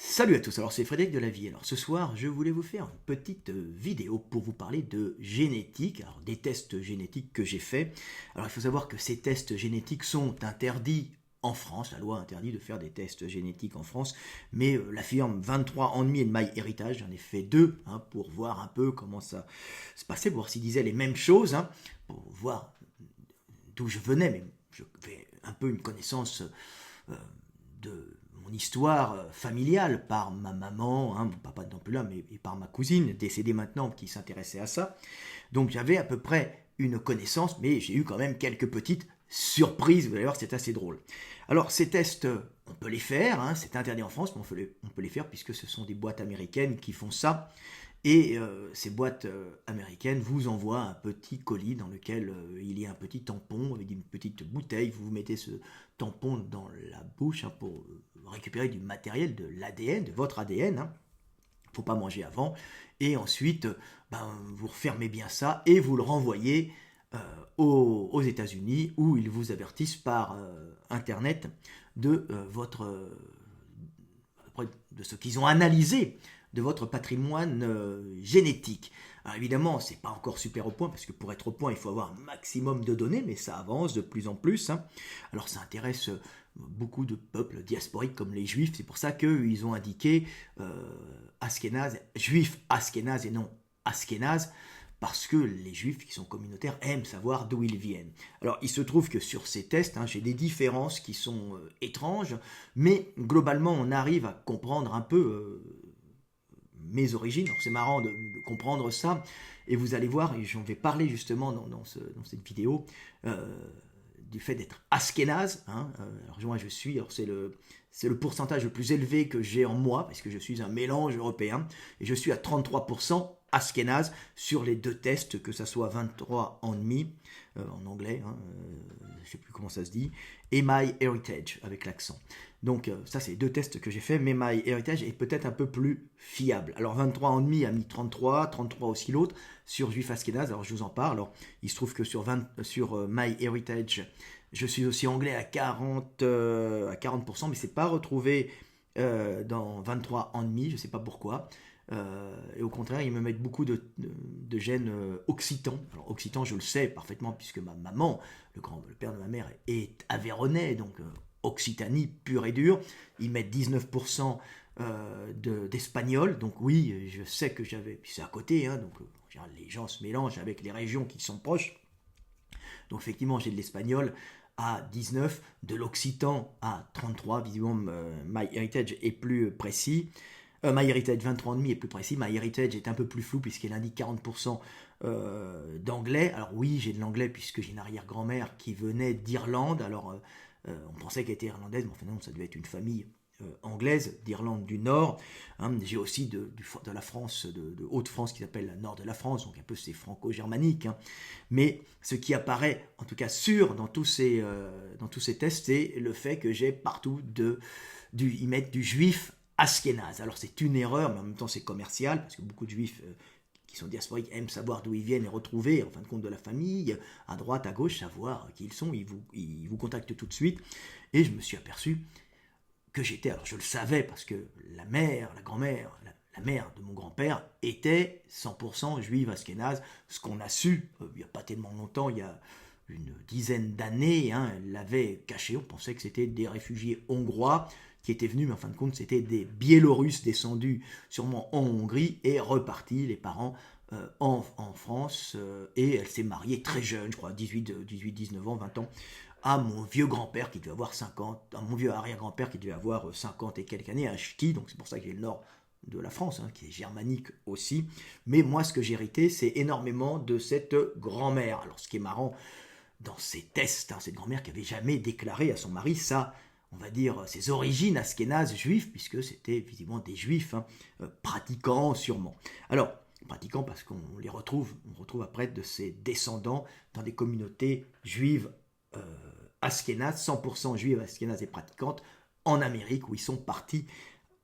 Salut à tous, alors c'est Frédéric de la Vie. Alors ce soir, je voulais vous faire une petite vidéo pour vous parler de génétique, alors des tests génétiques que j'ai faits. Alors il faut savoir que ces tests génétiques sont interdits en France, la loi interdit de faire des tests génétiques en France, mais la firme 23andMe et MyHeritage, j'en ai fait deux pour voir un peu comment ça se passait, pour voir s'ils disaient les mêmes choses, pour voir d'où je venais, mais je fais un peu une connaissance euh, de mon histoire familiale par ma maman, mon papa n'est plus là, mais et par ma cousine, décédée maintenant, qui s'intéressait à ça. Donc j'avais à peu près une connaissance, mais j'ai eu quand même quelques petites surprises, vous allez voir, c'est assez drôle. Alors ces tests, on peut les faire, c'est interdit en France, mais on peut les faire puisque ce sont des boîtes américaines qui font ça. Et ces boîtes américaines vous envoient un petit colis dans lequel il y a un petit tampon avec une petite bouteille. Vous mettez ce tampon dans la bouche pour récupérer du matériel, de l'ADN, de votre ADN. Il ne faut pas manger avant. Et ensuite, vous refermez bien ça et vous le renvoyez aux États-Unis où ils vous avertissent par Internet de de ce qu'ils ont analysé de votre patrimoine génétique. Alors évidemment, c'est pas encore super au point, parce que pour être au point, il faut avoir un maximum de données, mais ça avance de plus en plus. Alors ça intéresse beaucoup de peuples diasporiques comme les juifs, c'est pour ça qu'ils ont indiqué Ashkénaze, juifs Ashkénaze et non Ashkénaze, parce que les juifs qui sont communautaires aiment savoir d'où ils viennent. Alors il se trouve que sur ces tests, j'ai des différences qui sont étranges, mais globalement on arrive à comprendre un peu mes origines. Alors c'est marrant de comprendre ça, et vous allez voir, et j'en vais parler justement dans cette vidéo, du fait d'être ashkénaze. Alors moi je suis, alors c'est le pourcentage le plus élevé que j'ai en moi, parce que je suis un mélange européen, et je suis à 33% ashkénaze sur les deux tests, que ça soit 23andMe, en anglais, je ne sais plus comment ça se dit, et MyHeritage, avec l'accent. Donc ça c'est les deux tests que j'ai fait, mais MyHeritage est peut-être un peu plus fiable. Alors 23andMe a mis 33, 33 aussi l'autre, sur Juif Ashkénaze, alors je vous en parle. Alors il se trouve que sur MyHeritage, je suis aussi anglais à 40%, mais c'est pas retrouvé dans 23andMe, je ne sais pas pourquoi. Et au contraire, ils me mettent beaucoup de gènes occitans. Alors occitan, je le sais parfaitement, puisque ma maman, le père de ma mère, est aveyronais, donc Occitanie pure et dure. Ils mettent 19% d'espagnol, donc oui, je sais que j'avais, puis c'est à côté, donc en général, les gens se mélangent avec les régions qui sont proches. Donc effectivement, j'ai de l'espagnol à 19, de l'occitan à 33, visiblement MyHeritage est plus précis. MyHeritage 23andMe est plus précis, MyHeritage est un peu plus flou puisqu'il indique 40% d'anglais. Alors oui, j'ai de l'anglais puisque j'ai une arrière-grand-mère qui venait d'Irlande, alors on pensait qu'elle était irlandaise, mais enfin non, ça devait être une famille anglaise d'Irlande du Nord. J'ai aussi de la France, de Haute-France, qui s'appelle la Nord de la France, donc un peu c'est franco-germanique. Mais ce qui apparaît, en tout cas sûr, dans tous ces tests, c'est le fait que j'ai partout ils mettent du juif ashkénaze. Alors c'est une erreur, mais en même temps c'est commercial, parce que beaucoup de juifs qui sont diasporiques aiment savoir d'où ils viennent et retrouver, en fin de compte, de la famille, à droite, à gauche, savoir qui ils sont, ils vous contactent tout de suite. Et je me suis aperçu que j'étais, alors je le savais, parce que la mère, la grand-mère, la mère de mon grand-père était 100% juive ashkénaze, ce qu'on a su, il n'y a pas tellement longtemps, il y a une dizaine d'années, elle l'avait caché, on pensait que c'était des réfugiés hongrois qui étaient venus, mais en fin de compte c'était des Biélorusses descendus sûrement en Hongrie et repartis, les parents, en France, et elle s'est mariée très jeune, je crois 18, 19 ans, 20 ans, à mon vieux grand-père qui devait avoir 50, à mon vieux arrière-grand-père qui devait avoir 50 et quelques années, à Ch'ti, donc c'est pour ça que j'ai le nord de la France, qui est germanique aussi. Mais moi, ce que j'ai hérité, c'est énormément de cette grand-mère. Alors, ce qui est marrant dans ces tests, cette grand-mère qui avait jamais déclaré à son mari ça, on va dire, ses origines ashkénazes juives, puisque c'était visiblement des juifs, pratiquants sûrement. Alors, pratiquants parce qu'on retrouve après de ses descendants dans des communautés juives ashkénazes, 100% juives ashkénazes et pratiquantes, en Amérique, où ils sont partis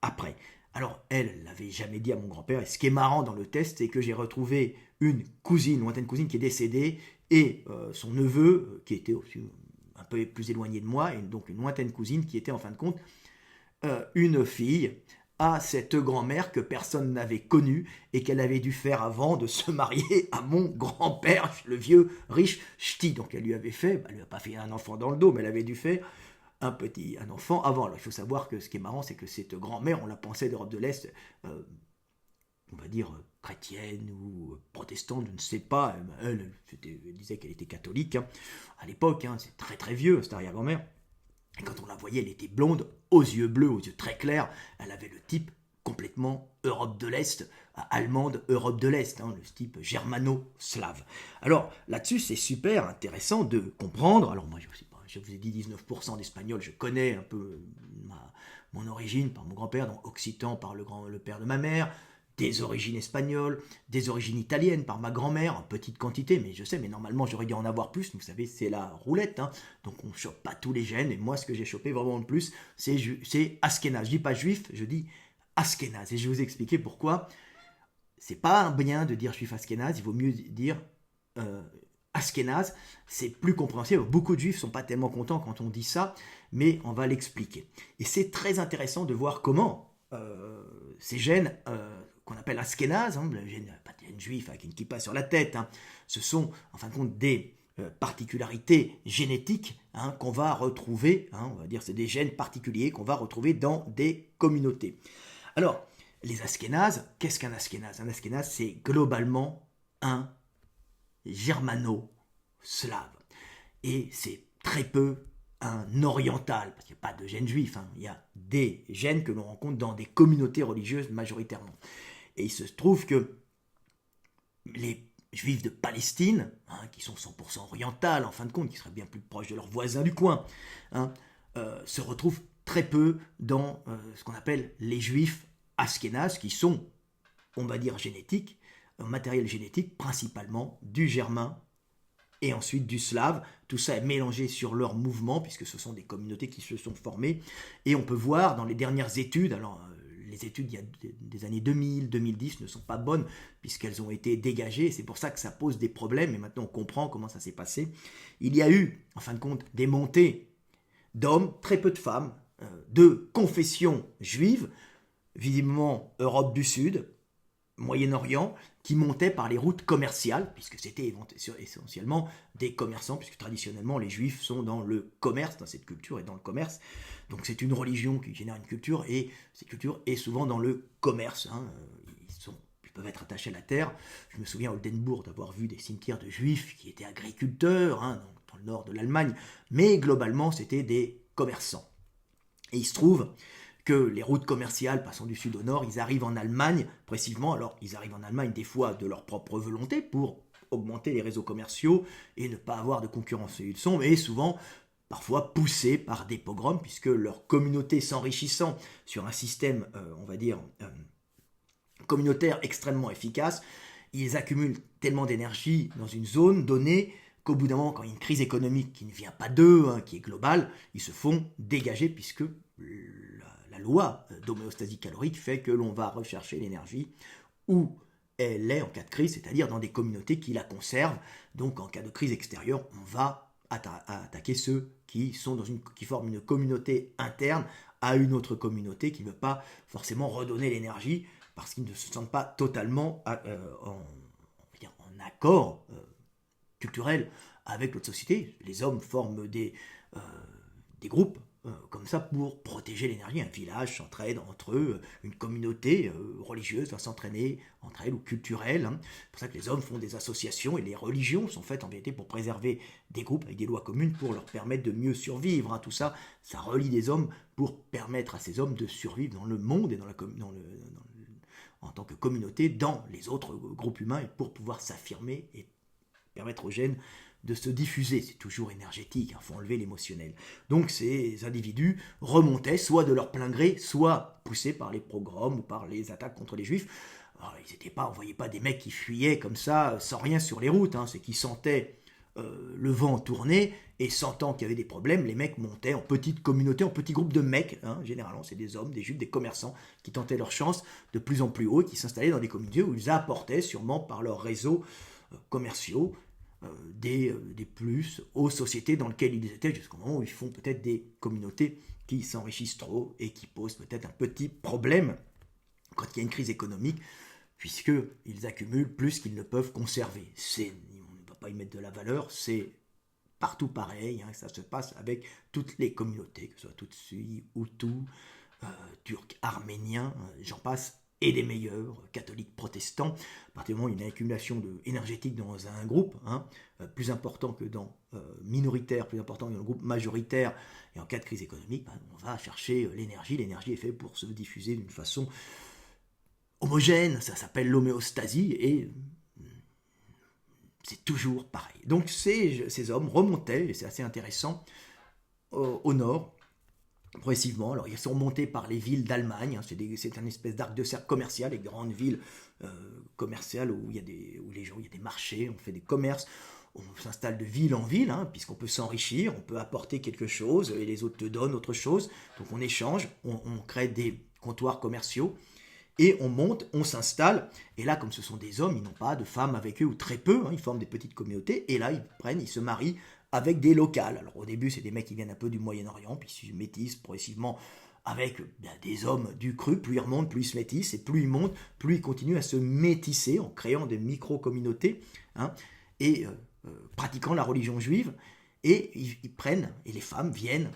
après. Alors, elle l'avait jamais dit à mon grand-père, et ce qui est marrant dans le test, c'est que j'ai retrouvé une cousine, lointaine cousine, qui est décédée, et son neveu, qui était aussi un peu plus éloigné de moi, et donc une lointaine cousine, qui était en fin de compte une fille à cette grand-mère que personne n'avait connue et qu'elle avait dû faire avant de se marier à mon grand-père, le vieux riche ch'ti. Donc elle lui avait fait, elle lui a pas fait un enfant dans le dos, mais elle avait dû faire un enfant avant. Alors il faut savoir que ce qui est marrant, c'est que cette grand-mère, on la pensait d'Europe de l'Est, on va dire chrétienne ou protestante, je ne sais pas. Elle disait qu'elle était catholique à l'époque, c'est très très vieux cette arrière-grand-mère. Et quand on la voyait, elle était blonde, aux yeux bleus, aux yeux très clairs. Elle avait le type complètement Europe de l'Est, allemande Europe de l'Est, le type germano-slave. Alors là-dessus, c'est super intéressant de comprendre. Alors moi, je sais pas, je vous ai dit 19% d'espagnol, je connais un peu mon origine par mon grand-père, donc occitan par le père de ma mère, des origines espagnoles, des origines italiennes par ma grand-mère, en petite quantité, mais je sais, mais normalement j'aurais dû en avoir plus, vous savez, c'est la roulette, donc on ne chope pas tous les gènes, et moi ce que j'ai chopé vraiment le plus, c'est Ashkénaze. Je dis pas juif, je dis Ashkénaze, et je vais vous expliquer pourquoi. C'est pas bien de dire juif Ashkénaze, il vaut mieux dire Ashkénaze, c'est plus compréhensible. Beaucoup de juifs sont pas tellement contents quand on dit ça, mais on va l'expliquer. Et c'est très intéressant de voir comment ces gènes qu'on appelle Ashkénaze, le gène, pas de gène juif avec une kippa sur la tête, ce sont en fin de compte des particularités génétiques qu'on va retrouver, on va dire c'est des gènes particuliers qu'on va retrouver dans des communautés. Alors, les Ashkénazes, qu'est-ce qu'un Ashkénaze? Un Ashkénaze, c'est globalement un germano-slave. Et c'est très peu un oriental, parce qu'il n'y a pas de gènes juifs, il y a des gènes que l'on rencontre dans des communautés religieuses majoritairement. Et il se trouve que les juifs de Palestine, qui sont 100% orientales en fin de compte, qui seraient bien plus proches de leurs voisins du coin, se retrouvent très peu dans ce qu'on appelle les juifs ashkénazes, qui sont, on va dire, génétiques, matériel génétique, principalement du germain et ensuite du slave. Tout ça est mélangé sur leur mouvement, puisque ce sont des communautés qui se sont formées. Et on peut voir dans les dernières études, alors les études il y a des années 2000, 2010 ne sont pas bonnes, puisqu'elles ont été dégagées, c'est pour ça que ça pose des problèmes, et maintenant on comprend comment ça s'est passé. Il y a eu, en fin de compte, des montées d'hommes, très peu de femmes, de confession juive, visiblement Europe du Sud, Moyen-Orient, qui montaient par les routes commerciales, puisque c'était essentiellement des commerçants, puisque traditionnellement les juifs sont dans le commerce, dans cette culture et dans le commerce. Donc c'est une religion qui génère une culture, et cette culture est souvent dans le commerce. Ils peuvent être attachés à la terre. Je me souviens à Oldenbourg d'avoir vu des cimetières de juifs qui étaient agriculteurs, dans le nord de l'Allemagne, mais globalement c'était des commerçants. Et il se trouve que les routes commerciales passant du sud au nord, ils arrivent en Allemagne, précisément, alors ils arrivent en Allemagne des fois de leur propre volonté pour augmenter les réseaux commerciaux et ne pas avoir de concurrence. Ils sont, mais souvent, parfois poussés par des pogroms, puisque leur communauté s'enrichissant sur un système, on va dire, communautaire extrêmement efficace, ils accumulent tellement d'énergie dans une zone donnée qu'au bout d'un moment, quand il y a une crise économique qui ne vient pas d'eux, qui est globale, ils se font dégager, puisque la loi d'homéostasie calorique fait que l'on va rechercher l'énergie où elle est en cas de crise, c'est-à-dire dans des communautés qui la conservent. Donc en cas de crise extérieure, on va attaquer ceux qui forment une communauté interne à une autre communauté qui ne veut pas forcément redonner l'énergie parce qu'ils ne se sentent pas totalement en accord culturel avec l'autre société. Les hommes forment des groupes comme ça pour protéger l'énergie. Un village s'entraide entre eux, une communauté religieuse va s'entraîner entre elles ou culturelle. C'est pour ça que les hommes font des associations et les religions sont faites en vérité pour préserver des groupes avec des lois communes pour leur permettre de mieux survivre. Tout ça, ça relie des hommes pour permettre à ces hommes de survivre dans le monde et en tant que communauté dans les autres groupes humains et pour pouvoir s'affirmer et permettre aux gènes de se diffuser. C'est toujours énergétique, il faut enlever l'émotionnel. Donc ces individus remontaient soit de leur plein gré, soit poussés par les pogroms ou par les attaques contre les juifs. Alors, on voyait pas des mecs qui fuyaient comme ça, sans rien sur les routes, c'est qu'ils sentaient le vent tourner, et sentant qu'il y avait des problèmes, les mecs montaient en petite communauté, en petits groupes de mecs, généralement c'est des hommes, des juifs, des commerçants, qui tentaient leur chance de plus en plus haut, et qui s'installaient dans des communautés où ils apportaient sûrement par leurs réseaux commerciaux des plus aux sociétés dans lesquelles ils étaient, jusqu'au moment où ils font peut-être des communautés qui s'enrichissent trop et qui posent peut-être un petit problème quand il y a une crise économique, puisqu'ils accumulent plus qu'ils ne peuvent conserver. On ne va pas y mettre de la valeur, c'est partout pareil, hein, ça se passe avec toutes les communautés, que ce soit Tutsi, Hutus, Turcs, Arméniens, j'en passe, et des meilleurs, catholiques, protestants. À partir du moment où il y a une accumulation énergétique dans un groupe, hein, plus important que dans minoritaire, plus important que dans le groupe majoritaire, et en cas de crise économique, on va chercher l'énergie. L'énergie est faite pour se diffuser d'une façon homogène, ça s'appelle l'homéostasie, et c'est toujours pareil. Donc ces hommes remontaient, et c'est assez intéressant, au nord, progressivement. Alors ils sont montés par les villes d'Allemagne, hein, c'est une espèce d'arc de cercle commercial, les grandes villes commerciales où il y a des marchés, on fait des commerces, on s'installe de ville en ville, hein, puisqu'on peut s'enrichir, on peut apporter quelque chose, et les autres te donnent autre chose, donc on échange, on crée des comptoirs commerciaux, et on monte, on s'installe, et là, comme ce sont des hommes, ils n'ont pas de femmes avec eux, ou très peu, hein, ils forment des petites communautés, et là, ils se marient avec des locales. Alors au début, c'est des mecs qui viennent un peu du Moyen-Orient, puis ils se métissent progressivement avec des hommes du cru, plus ils remontent, plus ils se métissent, et plus ils montent, plus ils continuent à se métisser en créant des micro-communautés, hein, et pratiquant la religion juive, et ils prennent, et les femmes viennent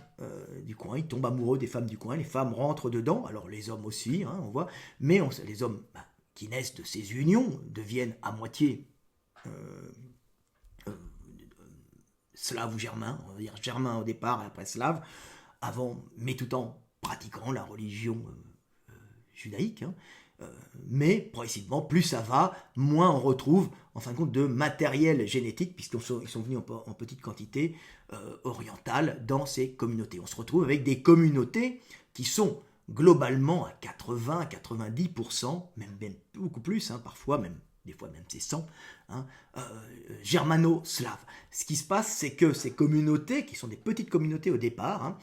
du coin, ils tombent amoureux des femmes du coin, les femmes rentrent dedans, alors les hommes aussi, hein, on voit, mais les hommes qui naissent de ces unions deviennent à moitié slave ou germain, on va dire germain au départ et après slave, mais tout en pratiquant la religion judaïque, hein, mais progressivement, plus ça va, moins on retrouve, en fin de compte, de matériel génétique, puisqu'ils sont venus en petite quantité orientale dans ces communautés. On se retrouve avec des communautés qui sont globalement à 80-90%, même beaucoup plus, hein, parfois même, des fois même c'est 100, hein, germano-slaves. Ce qui se passe, c'est que ces communautés, qui sont des petites communautés au départ, hein,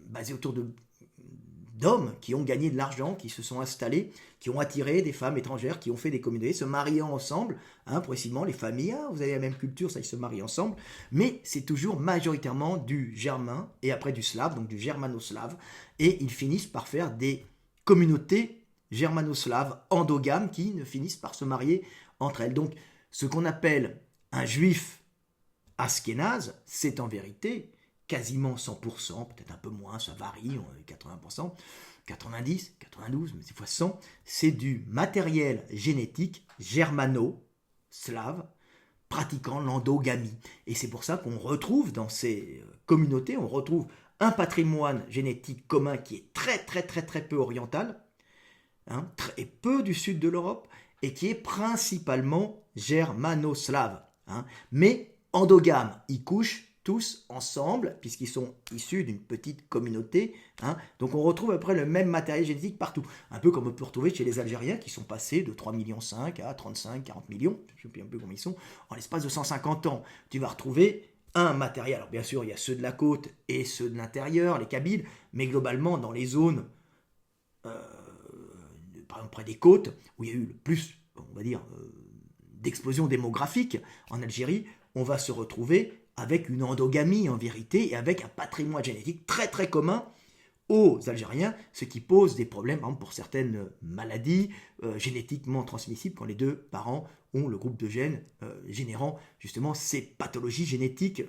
basées autour d'hommes qui ont gagné de l'argent, qui se sont installés, qui ont attiré des femmes étrangères, qui ont fait des communautés, se mariant ensemble, hein, progressivement, les familles, hein, vous avez la même culture, ça, ils se marient ensemble, mais c'est toujours majoritairement du germain, et après du slave, donc du germano-slave, et ils finissent par faire des communautés germano-slaves endogames qui ne finissent par se marier entre elles. Donc, ce qu'on appelle un juif ashkénaze, c'est en vérité quasiment 100%, peut-être un peu moins, ça varie, 80%, 90, 92, mais c'est fois 100, c'est du matériel génétique germano-slave pratiquant l'endogamie. Et c'est pour ça qu'on retrouve dans ces communautés, on retrouve un patrimoine génétique commun qui est très très très très peu oriental, hein, très peu du sud de l'Europe, et qui est principalement germano-slave, hein, mais endogame, ils couchent tous ensemble, puisqu'ils sont issus d'une petite communauté, hein. Donc on retrouve après le même matériel génétique partout. Un peu comme on peut retrouver chez les Algériens qui sont passés de 3,5 millions à 35, 40 millions, je ne sais plus un peu combien ils sont, en l'espace de 150 ans. Tu vas retrouver un matériel, alors bien sûr il y a ceux de la côte et ceux de l'intérieur, les Kabyles, mais globalement dans les zones, par exemple près des côtes, où il y a eu le plus, on va dire, d'explosion démographique en Algérie, on va se retrouver avec une endogamie en vérité et avec un patrimoine génétique très très commun aux Algériens, ce qui pose des problèmes, par exemple, pour certaines maladies génétiquement transmissibles quand les deux parents ont le groupe de gènes générant justement ces pathologies génétiques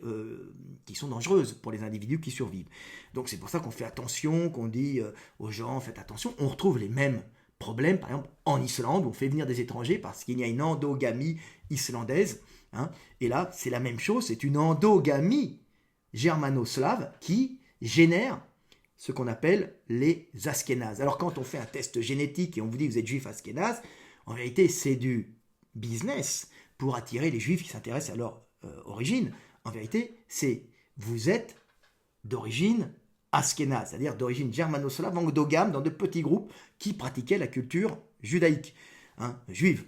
qui sont dangereuses pour les individus qui survivent. Donc c'est pour ça qu'on fait attention, qu'on dit aux gens faites attention. On retrouve les mêmes problèmes, par exemple en Islande, où on fait venir des étrangers parce qu'il y a une endogamie islandaise. Hein, et là, c'est la même chose, c'est une endogamie germano-slave qui génère ce qu'on appelle les Ashkénazes. Alors quand on fait un test génétique et on vous dit que vous êtes juif ashkénaze, en vérité c'est du business pour attirer les juifs qui s'intéressent à leur origine. En vérité, vous êtes d'origine ashkénaze, c'est-à-dire d'origine germano-slave, endogame, dans de petits groupes qui pratiquaient la culture judaïque, hein, juive.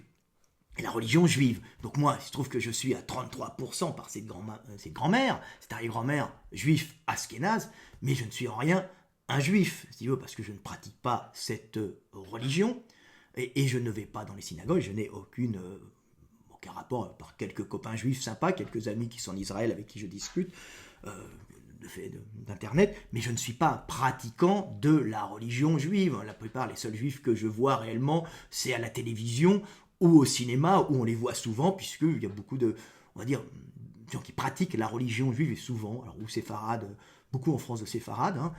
Et la religion juive. Donc moi, il se trouve que je suis à 33% par cette grand-mère, cette arrière-grand-mère juif ashkénaze, mais je ne suis en rien un juif, si tu veux, parce que je ne pratique pas cette religion, et je ne vais pas dans les synagogues, je n'ai aucun rapport, par quelques copains juifs sympas, quelques amis qui sont en Israël avec qui je discute, d'Internet, mais je ne suis pas pratiquant de la religion juive. La plupart, les seuls juifs que je vois réellement, c'est à la télévision ou au cinéma, où on les voit souvent, puisqu'il y a beaucoup de, on va dire, gens qui pratiquent la religion juive, et souvent, alors, ou séfarades, beaucoup en France de séfarades, hein,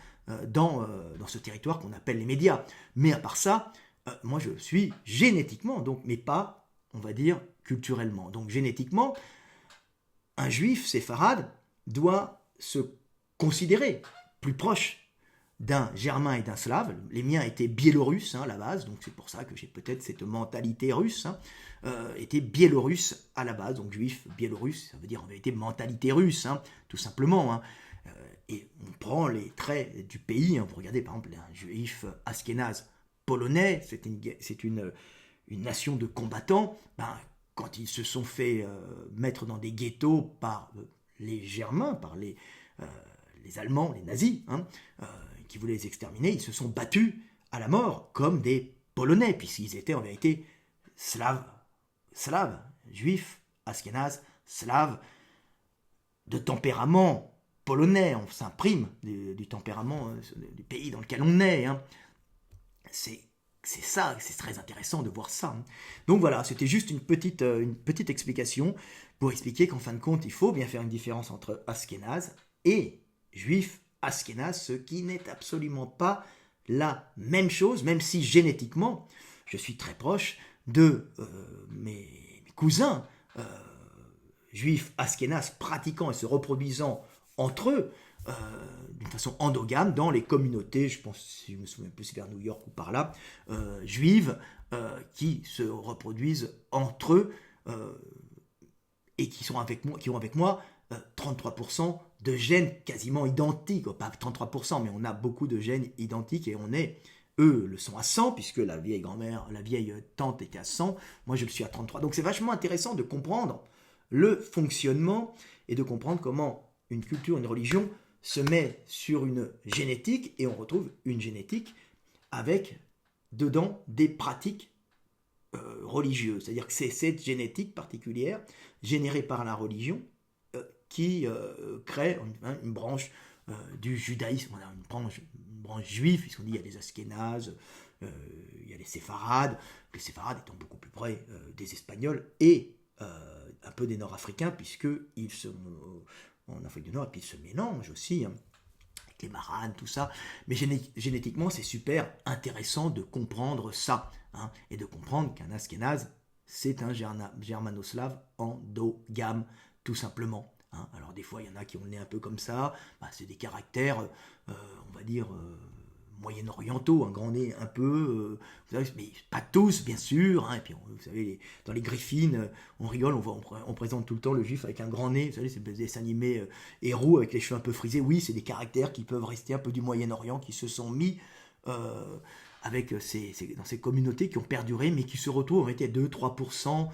dans ce territoire qu'on appelle les médias. Mais à part ça, moi je suis génétiquement, donc, mais pas, on va dire, culturellement. Donc génétiquement, un juif séfarade doit se considérer plus proche d'un germain et d'un slave. Les miens étaient biélorusses, à la base, donc c'est pour ça que j'ai peut-être cette mentalité russe, étaient biélorusses à la base, donc juif biélorusse, ça veut dire en vérité mentalité russe, tout simplement. Et on prend les traits du pays, vous regardez par exemple un juif askénaze polonais, c'est une nation de combattants, quand ils se sont fait mettre dans des ghettos par les Germains, par les Allemands, les nazis, qui voulaient les exterminer, ils se sont battus à la mort comme des Polonais, puisqu'ils étaient en vérité slaves, juifs, askénazes, slaves, de tempérament polonais. On s'imprime du tempérament du pays dans lequel on est. C'est ça, c'est très intéressant de voir ça. Donc voilà, c'était juste une petite explication pour expliquer qu'en fin de compte, il faut bien faire une différence entre askénaze et juif askénaze, ce qui n'est absolument pas la même chose, même si génétiquement, je suis très proche de mes cousins juifs askénazes pratiquant et se reproduisant entre eux d'une façon endogame dans les communautés, je pense, si je me souviens plus, c'est vers New York ou par là, juives qui se reproduisent entre eux et qui ont avec moi 33% de gènes quasiment identiques, pas 33%, mais on a beaucoup de gènes identiques et eux le sont à 100, puisque la vieille grand-mère, la vieille tante était à 100, moi je le suis à 33. Donc c'est vachement intéressant de comprendre le fonctionnement et de comprendre comment une culture, une religion se met sur une génétique et on retrouve une génétique avec dedans des pratiques religieuses. C'est-à-dire que c'est cette génétique particulière générée par la religion qui crée une branche du judaïsme, une branche juive, puisqu'on dit il y a les askénazes, il y a les séfarades étant beaucoup plus près des Espagnols et un peu des Nord-Africains, puisqu'ils sont en Afrique du Nord, et puis ils se mélangent aussi, avec les maranes, tout ça. Mais génétiquement, c'est super intéressant de comprendre ça, et de comprendre qu'un askénaze, c'est un germanoslave endogame, tout simplement. Alors des fois, il y en a qui ont le nez un peu comme ça, c'est des caractères, on va dire, moyen-orientaux, un grand nez un peu, vous savez, mais pas tous bien sûr, et puis vous savez, dans les Griffines, on rigole, on présente tout le temps le juif avec un grand nez, vous savez, c'est des dessins animés héros avec les cheveux un peu frisés, oui, c'est des caractères qui peuvent rester un peu du Moyen-Orient, qui se sont mis avec dans ces communautés qui ont perduré, mais qui se retrouvent, on était 2-3%,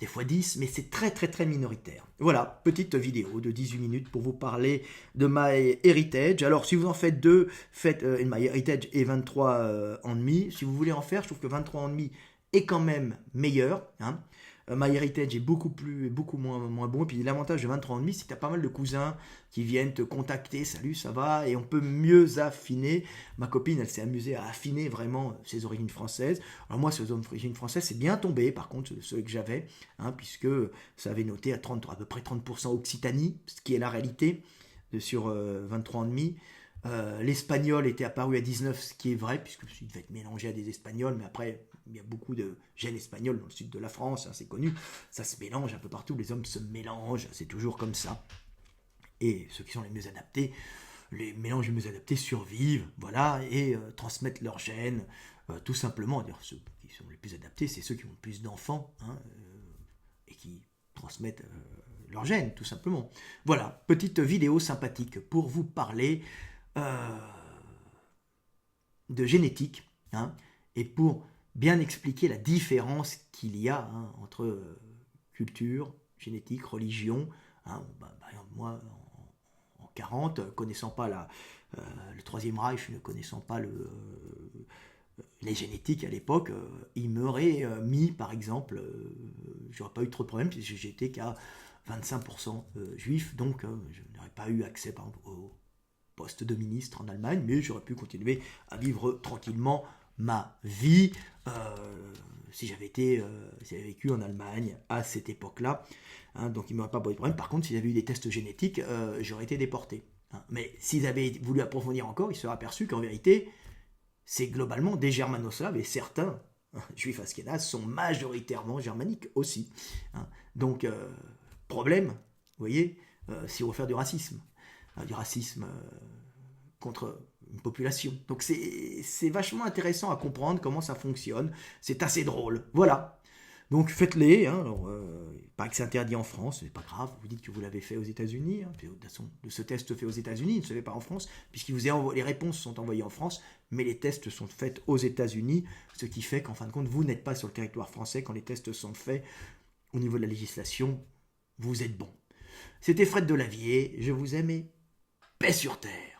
des fois 10, mais c'est très très très minoritaire. Voilà, petite vidéo de 18 minutes pour vous parler de MyHeritage. Alors si vous en faites deux, faites MyHeritage et 23 ans demi. Si vous voulez en faire, je trouve que 23 ans demi est quand même meilleur. MyHeritage est beaucoup moins bon. Et puis l'avantage de 23 ans demi, c'est que tu as pas mal de cousins qui viennent te contacter. Salut, ça va? Et on peut mieux affiner. Ma copine, elle s'est amusée à affiner vraiment ses origines françaises. Alors moi, ces origines françaises, c'est bien tombé, par contre, ceux que j'avais, puisque ça avait noté à peu près 30% Occitanie, ce qui est la réalité sur 23 ans demi. L'espagnol était apparu à 19, ce qui est vrai, puisqu'il devait être mélangé à des espagnols, mais après, il y a beaucoup de gènes espagnols dans le sud de la France, c'est connu, ça se mélange un peu partout, les hommes se mélangent, c'est toujours comme ça. Et ceux qui sont les mieux adaptés, les mélanges les mieux adaptés survivent, voilà, et transmettent leurs gènes, tout simplement. D'ailleurs, ceux qui sont les plus adaptés, c'est ceux qui ont le plus d'enfants, et qui transmettent leurs gènes, tout simplement. Voilà, petite vidéo sympathique pour vous parler de génétique, et pour bien expliquer la différence qu'il y a entre culture, génétique, religion. Par exemple, moi, en 40, connaissant pas le Troisième Reich, ne connaissant pas les génétiques à l'époque, il m'aurait mis, par exemple, j'aurais pas eu trop de problèmes, puisque j'étais qu'à 25% juif, donc je n'aurais pas eu accès, par exemple, poste de ministre en Allemagne, mais j'aurais pu continuer à vivre tranquillement ma vie si j'avais vécu en Allemagne à cette époque-là. Hein, donc il ne m'aurait pas posé de problème. Par contre, s'ils avaient eu des tests génétiques, j'aurais été déporté. Hein. Mais s'ils avaient voulu approfondir encore, ils seraient aperçus qu'en vérité, c'est globalement des germano-slaves, et certains juifs ashkénazes sont majoritairement germaniques aussi. Hein. Donc, problème, vous voyez, si on veut faire du racisme contre une population. Donc c'est vachement intéressant à comprendre comment ça fonctionne, c'est assez drôle, voilà. Donc faites-les, hein. Alors, pas que c'est interdit en France, c'est pas grave, vous dites que vous l'avez fait aux États-Unis, hein. De toute façon, ce test fait aux États-Unis, il ne se fait pas en France, les réponses sont envoyées en France, mais les tests sont faits aux États-Unis, ce qui fait qu'en fin de compte, vous n'êtes pas sur le territoire français quand les tests sont faits au niveau de la législation, vous êtes bon. C'était Fred Delavier, je vous aime et paix sur terre.